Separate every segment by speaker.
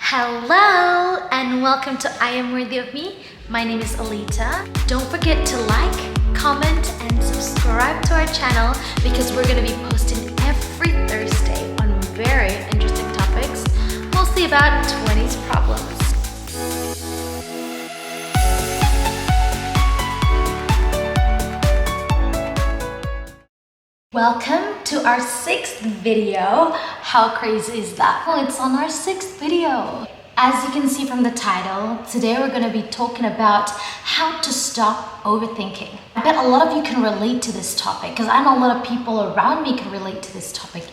Speaker 1: Hello and welcome to I Am Worthy of Me. My name is Alita. Don't forget to like, comment, and subscribe to our channel because we're going to be posting every Thursday on very interesting topics, mostly about 20s problems. Welcome to our 6th video. How crazy is that? Well, it's on our 6th video. As you can see from the title, today we're going to be talking about how to stop overthinking. I bet a lot of you can relate to this topic because I know a lot of people around me can relate to this topic.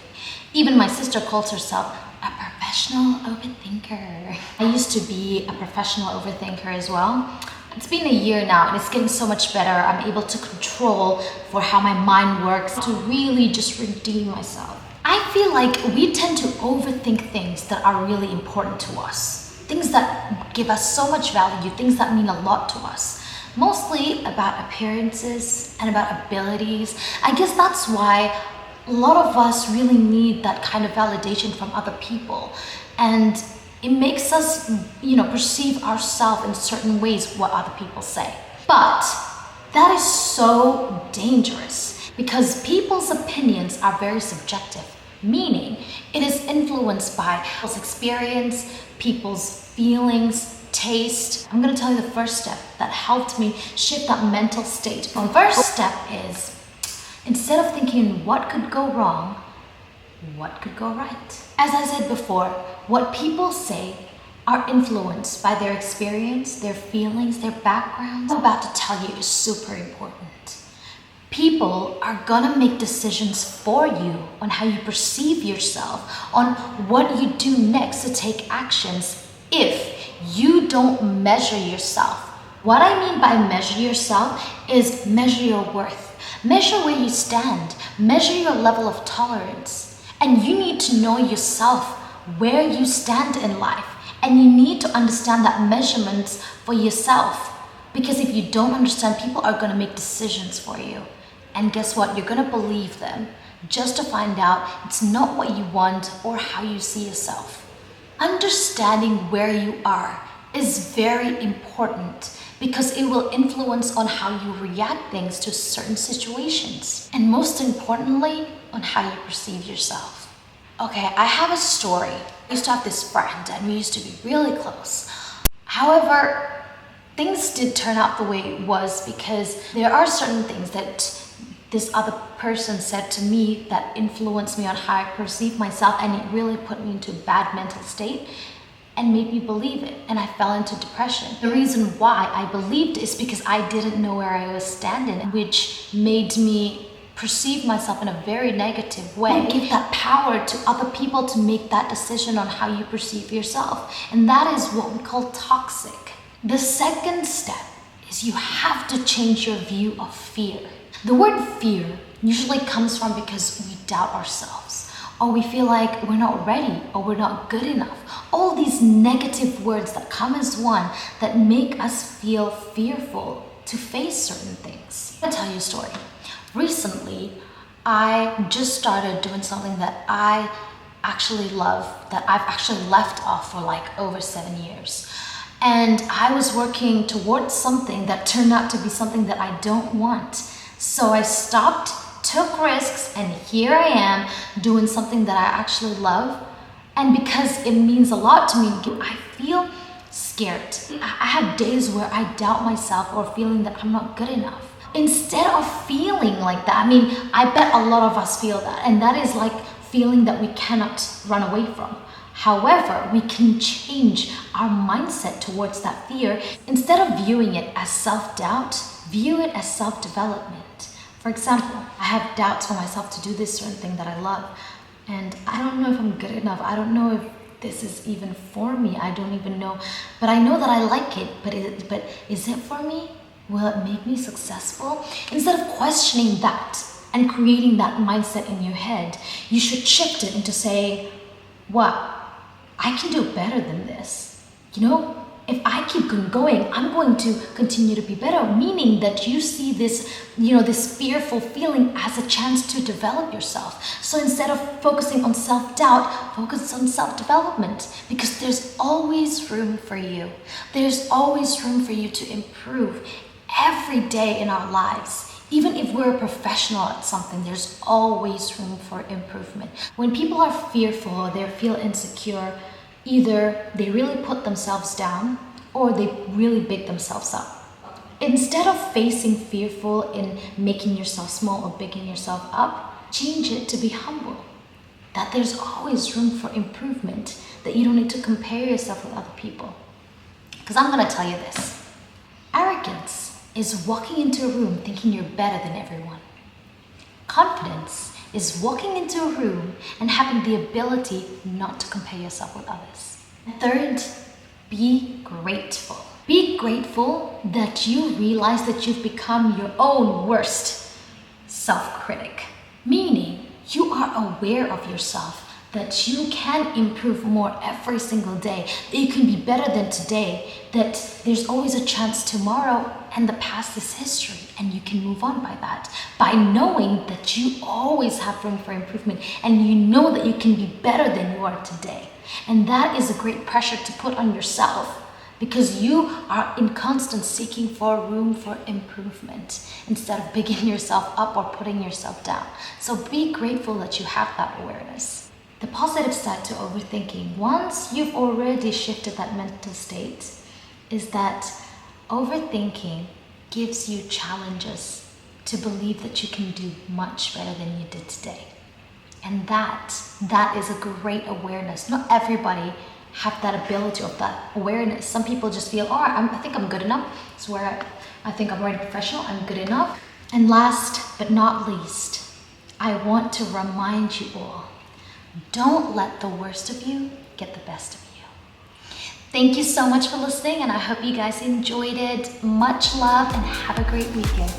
Speaker 1: Even my sister calls herself a professional overthinker. I used to be a professional overthinker as well. It's been a year now and it's getting so much better. I'm able to control for how my mind works, to really just redeem myself. I feel like we tend to overthink things that are really important to us. Things that give us so much value, things that mean a lot to us. Mostly about appearances and about abilities. I guess that's why a lot of us really need that kind of validation from other people. And it makes us, perceive ourselves in certain ways what other people say. But that is so dangerous because people's opinions are very subjective, meaning it is influenced by people's experience, people's feelings, taste. I'm going to tell you the first step that helped me shift that mental state. The first step is, instead of thinking what could go wrong, what could go right? As I said before, what people say are influenced by their experience, their feelings, their backgrounds. What I'm about to tell you is super important. People are gonna make decisions for you on how you perceive yourself, on what you do next to take actions if you don't measure yourself. What I mean by measure yourself is measure your worth, measure where you stand, measure your level of tolerance. And you need to know yourself, where you stand in life. And you need to understand that measurements for yourself. Because if you don't understand, people are going to make decisions for you. And guess what? You're going to believe them just to find out it's not what you want or how you see yourself. Understanding where you are is very important because it will influence on how you react things to certain situations. And most importantly, on how you perceive yourself. Okay, I have a story. I used to have this friend and we used to be really close. However, things did turn out the way it was because there are certain things that this other person said to me that influenced me on how I perceive myself, and it really put me into a bad mental state and made me believe it, and I fell into depression. The reason why I believed is because I didn't know where I was standing, which made me perceive myself in a very negative way. Don't give that power to other people to make that decision on how you perceive yourself. And that is what we call toxic. The second step is you have to change your view of fear. The word fear usually comes from because we doubt ourselves, or we feel like we're not ready, or we're not good enough. All these negative words that come as one that make us feel fearful to face certain things. I'll tell you a story. Recently, I just started doing something that I actually love, that I've actually left off for like over 7 years. And I was working towards something that turned out to be something that I don't want. So I stopped, took risks, and here I am doing something that I actually love. And because it means a lot to me, I feel scared. I have days where I doubt myself or feeling that I'm not good enough. Instead of feeling like that, I bet a lot of us feel that, and that is like feeling that we cannot run away from. However, we can change our mindset towards that fear. Instead of viewing it as self-doubt, view it as self-development. For example, I have doubts for myself to do this certain thing that I love, and I don't know if I'm good enough. I don't know if this is even for me. I don't even know, but I know that I like it, but is it for me? Will it make me successful? Instead of questioning that and creating that mindset in your head, you should shift it into saying, wow, I can do better than this. if I keep going, I'm going to continue to be better, meaning that you see this, this fearful feeling as a chance to develop yourself. So instead of focusing on self-doubt, focus on self-development, because there's always room for you. There's always room for you to improve every day in our lives. Even if we're a professional at something, there's always room for improvement. When people are fearful or they feel insecure, either they really put themselves down or they really big themselves up. Instead of facing fearful in making yourself small or bigging yourself up, change it to be humble. That there's always room for improvement, that you don't need to compare yourself with other people. Because I'm going to tell you this. Arrogance is walking into a room thinking you're better than everyone. Confidence is walking into a room and having the ability not to compare yourself with others. Third, be grateful. Be grateful that you realize that you've become your own worst self-critic. Meaning, you are aware of yourself, that you can improve more every single day, that you can be better than today, that there's always a chance tomorrow, and the past is history, and you can move on by that. By knowing that you always have room for improvement, and you know that you can be better than you are today. And that is a great pressure to put on yourself, because you are in constant seeking for room for improvement instead of bigging yourself up or putting yourself down. So be grateful that you have that awareness. The positive side to overthinking, once you've already shifted that mental state, is that overthinking gives you challenges to believe that you can do much better than you did today. And that is a great awareness. Not everybody have that ability of that awareness. Some people just feel, I think I'm good enough. It's where I think I'm already professional, I'm good enough. And last but not least, I want to remind you all, don't let the worst of you get the best of you. Thank you so much for listening, and I hope you guys enjoyed it. Much love and have a great weekend.